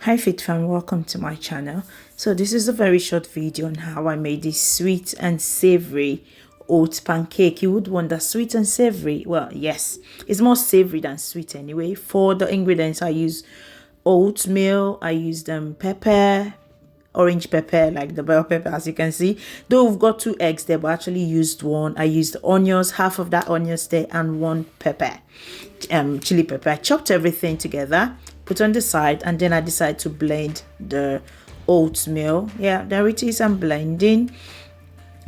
Hi Fit fam, welcome to my channel. So this is a very short video on how I made this sweet and savory oat pancake. You would wonder, sweet and savory? Well, yes, it's more savory than sweet anyway. For the ingredients, I use oatmeal, I used pepper, orange pepper, like the bell pepper, as you can see. Though we've got 2 eggs there, but I actually used one. I used onions, half of that onions there, and 1 pepper, chili pepper. I chopped everything together, put on the side, and then I decided to blend the oatmeal. Yeah, there it is. I'm blending.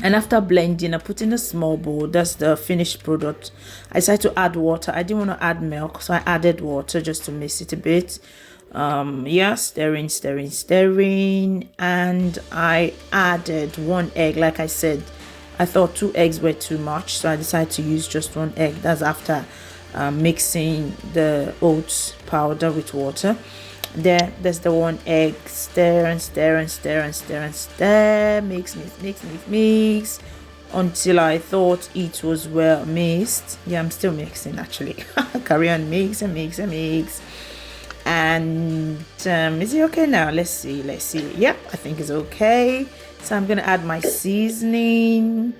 And after blending, I put in a small bowl. That's the finished product. I decided to add water. I didn't want to add milk, so I added water just to mix it a bit. Yeah, stirring, and I added 1 egg. Like I said, I thought 2 eggs were too much, so I decided to use just 1 egg. That's after mixing the oats powder with water. There's the 1 egg. Stir and stir and stir and stir and stir. Mix until I thought it was well mixed. Yeah, I'm still mixing actually. Carry on, mix and mix and mix. And is it okay now? Let's see. Yep, I think it's okay. So I'm gonna add my seasoning.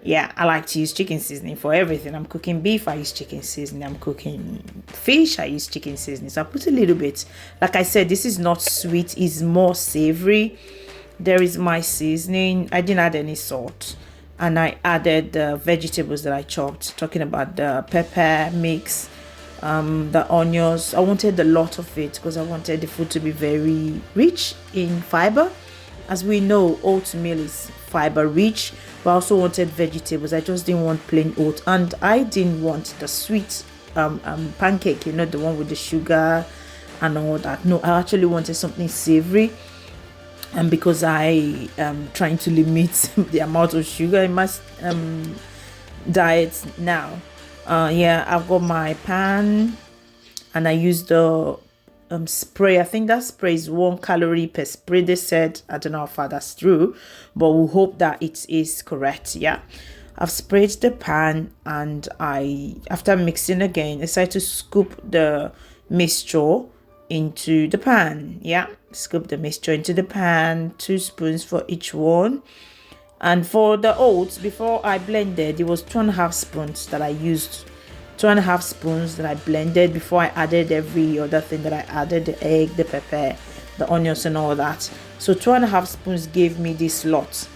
Yeah, I like to use chicken seasoning for everything. I'm cooking beef, I use chicken seasoning. I'm cooking fish, I use chicken seasoning. So I put a little bit. Like I said, this is not sweet, it's more savory. There is my seasoning. I didn't add any salt, and I added the vegetables that I chopped. Talking about the pepper mix, the onions. I wanted a lot of it because I wanted the food to be very rich in fiber. As we know, oatmeal is fiber rich, but I also wanted vegetables. I just didn't want plain oat, and I didn't want the sweet pancake, you know, the one with the sugar and all that. No, I actually wanted something savory, and because I am trying to limit the amount of sugar in my diet now. Yeah, I've got my pan, and I used the spray. I think that spray is 1 calorie per spray, they said. I don't know how far that's true, but we'll hope that it is correct. Yeah, I've sprayed the pan, and after mixing again, decided to scoop the mixture into the pan. Yeah, scoop the mixture into the pan, 2 spoons for each one. And for the oats, before I blended, it was 2.5 spoons that I used. 2.5 spoons that I blended before I added every other thing that I added, the egg, the pepper, the onions, and all that. So 2.5 spoons gave me this lot.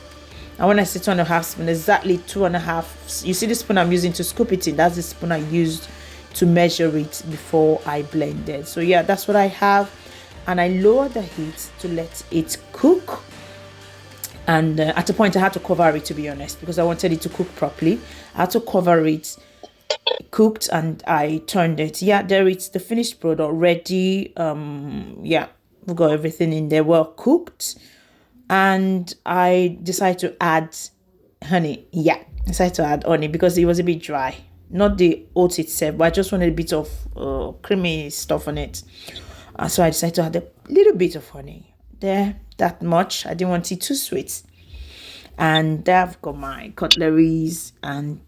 And when I say 2.5 spoons, exactly 2.5. You see the spoon I'm using to scoop it in? That's the spoon I used to measure it before I blended. So yeah, that's what I have. And I lowered the heat to let it cook. And at a point I had to cover it, to be honest, because I wanted it to cook properly. I had to cover it, cooked, and I turned it. Yeah, there it's the finished product ready. Yeah, we got everything in there well cooked, and I decided to add honey. Yeah, I decided to add honey because it was a bit dry, not the oats itself, but I just wanted a bit of creamy stuff on it. So I decided to add a little bit of honey there, that much. I didn't want it too sweet. And I've got my cutleries, and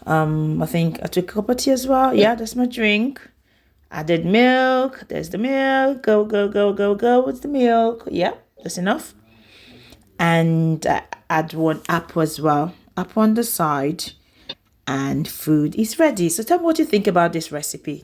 I think I took a cup of tea as well. Yeah, that's my drink. Added milk. There's the milk. Go with the milk. Yeah, that's enough. And add 1 apple as well. Apple on the side, and food is ready. So tell me what you think about this recipe.